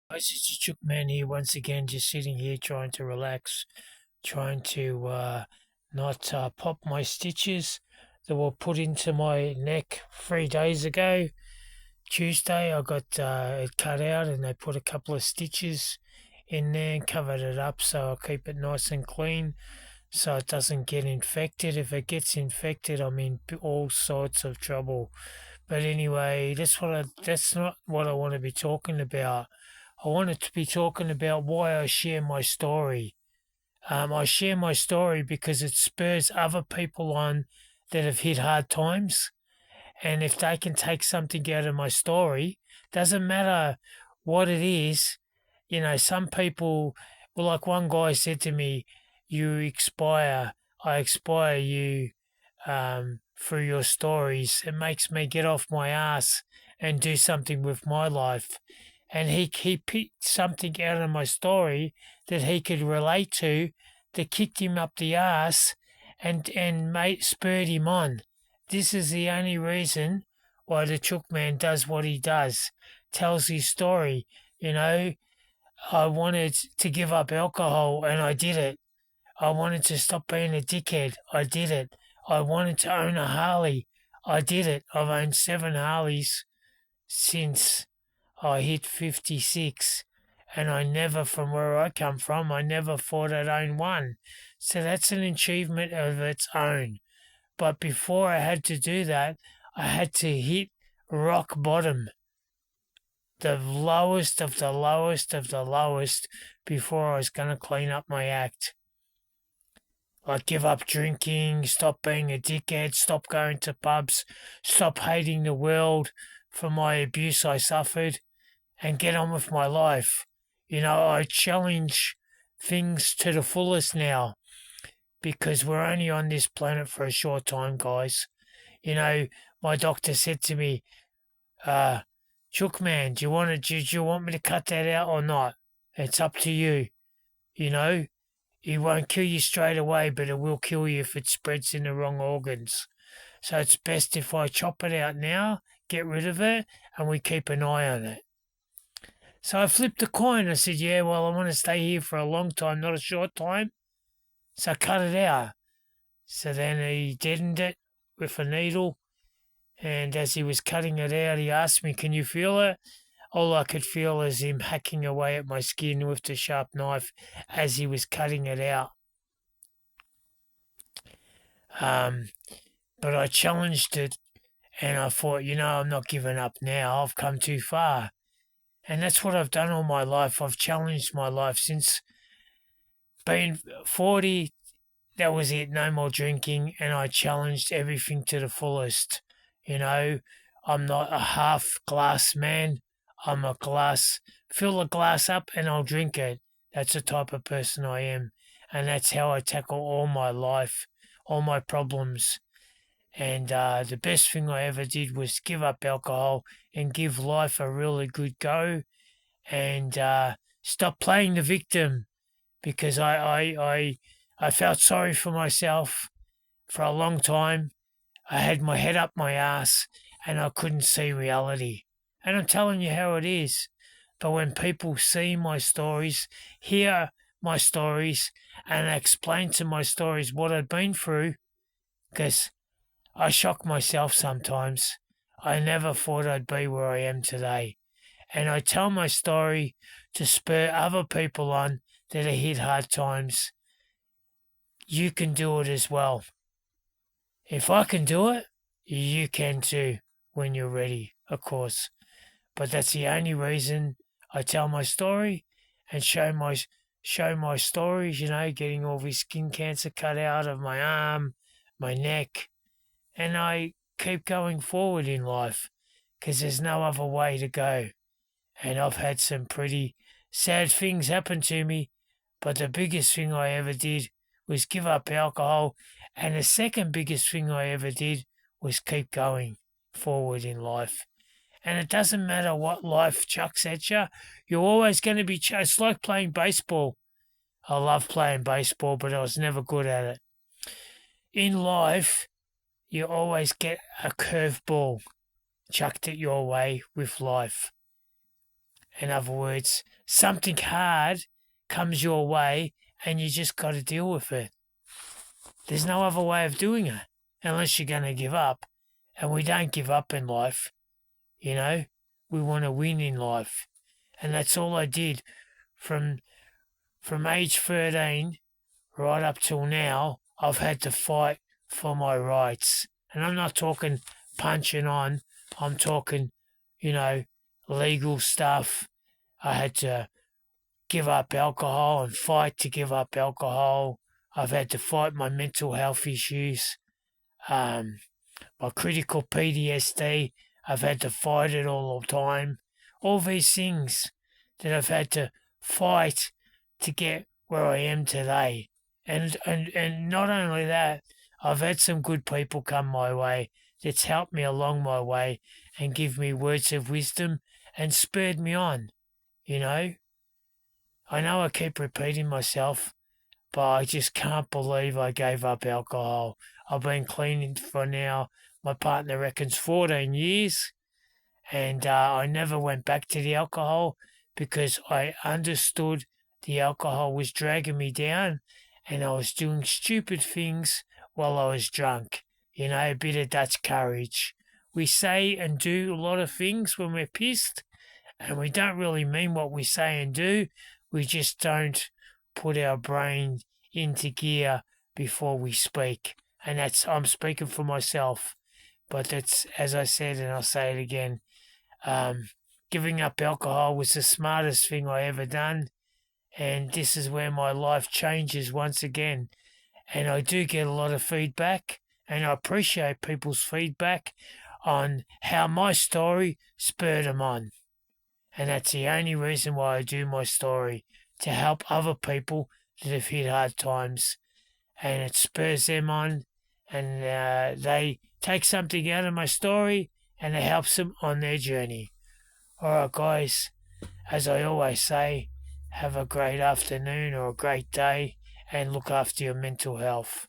Guys, it's the Chook Man here once again, just sitting here trying to relax, trying to not pop my stitches that were put into my neck 3 days ago. Tuesday, I got it cut out and they put a couple of stitches in there and covered it up so I'll keep it nice and clean so it doesn't get infected. If it gets infected, I'm in all sorts of trouble. But anyway, that's not what I want to be talking about. I wanted to be talking about why I share my story. I share my story because it spurs other people on that have hit hard times. And if they can take something out of my story, doesn't matter what it is. Some people, well, like one guy said to me, you expire, I expire you through your stories. It makes me get off my ass and do something with my life. And he picked something out of my story that he could relate to that kicked him up the ass and spurred him on. This is the only reason why the Chook Man does what he does, tells his story. You know, I wanted to give up alcohol and I did it. I wanted to stop being a dickhead. I did it. I wanted to own a Harley. I did it. I've owned 7 Harleys since I hit 56. And I never, from where I come from, I never thought I'd own one. So that's an achievement of its own. But before I had to do that, I had to hit rock bottom, the lowest of the lowest of the lowest, before I was going to clean up my act. Like give up drinking, stop being a dickhead, stop going to pubs, stop hating the world for my abuse I suffered, and get on with my life. I challenge things to the fullest now because we're only on this planet for a short time, guys. My doctor said to me, Chook Man, do you want me to cut that out or not? It's up to you. You know, it won't kill you straight away, but it will kill you if it spreads in the wrong organs. So it's best if I chop it out now, get rid of it, and we keep an eye on it. So I flipped a coin. I said, yeah, well, I want to stay here for a long time, not a short time. So I cut it out. So then he deadened it with a needle. And as he was cutting it out, he asked me, can you feel it? All I could feel is him hacking away at my skin with the sharp knife as he was cutting it out. But I challenged it and I thought, I'm not giving up now. I've come too far. And that's what I've done all my life. I've challenged my life since being 40. That was it. No more drinking. And I challenged everything to the fullest. I'm not a half glass man. I'm a glass. Fill a glass up and I'll drink it. That's the type of person I am. And that's how I tackle all my life, all my problems. And the best thing I ever did was give up alcohol and give life a really good go and stop playing the victim because I felt sorry for myself for a long time. I had my head up my ass and I couldn't see reality. And I'm telling you how it is. But when people see my stories, hear my stories, and explain to my stories what I've been through, because I shock myself sometimes. I never thought I'd be where I am today. And I tell my story to spur other people on that have hit hard times. You can do it as well. If I can do it, you can too when you're ready, of course. But that's the only reason I tell my story and show my stories, getting all this skin cancer cut out of my arm, my neck, and I keep going forward in life because there's no other way to go. And I've had some pretty sad things happen to me, but the biggest thing I ever did was give up alcohol, and the second biggest thing I ever did was keep going forward in life. And it doesn't matter what life chucks at you, you're always going to be. It's like playing baseball. I love playing baseball, but I was never good at it. In life, you always get a curveball chucked at your way with life. In other words, something hard comes your way and you just got to deal with it. There's no other way of doing it unless you're going to give up. And we don't give up in life, you know. We want to win in life. And that's all I did from age 13 right up till now. I've had to fight for my rights. And I'm not talking punching on. I'm talking, legal stuff. I had to give up alcohol and fight to give up alcohol. I've had to fight my mental health issues, my critical PTSD. I've had to fight it all the time. All these things that I've had to fight to get where I am today. And not only that, I've had some good people come my way that's helped me along my way and give me words of wisdom and spurred me on, I know I keep repeating myself, but I just can't believe I gave up alcohol. I've been clean for now, my partner reckons 14 years, and I never went back to the alcohol because I understood the alcohol was dragging me down and I was doing stupid things while I was drunk. A bit of Dutch courage. We say and do a lot of things when we're pissed, and we don't really mean what we say and do. We just don't put our brain into gear before we speak. And I'm speaking for myself. But that's, as I said, and I'll say it again, giving up alcohol was the smartest thing I ever done. And this is where my life changes once again. And I do get a lot of feedback, and I appreciate people's feedback on how my story spurred them on. And that's the only reason why I do my story, to help other people that have hit hard times. And it spurs them on, and they take something out of my story, and it helps them on their journey. All right, guys, as I always say, have a great afternoon or a great day, and look after your mental health.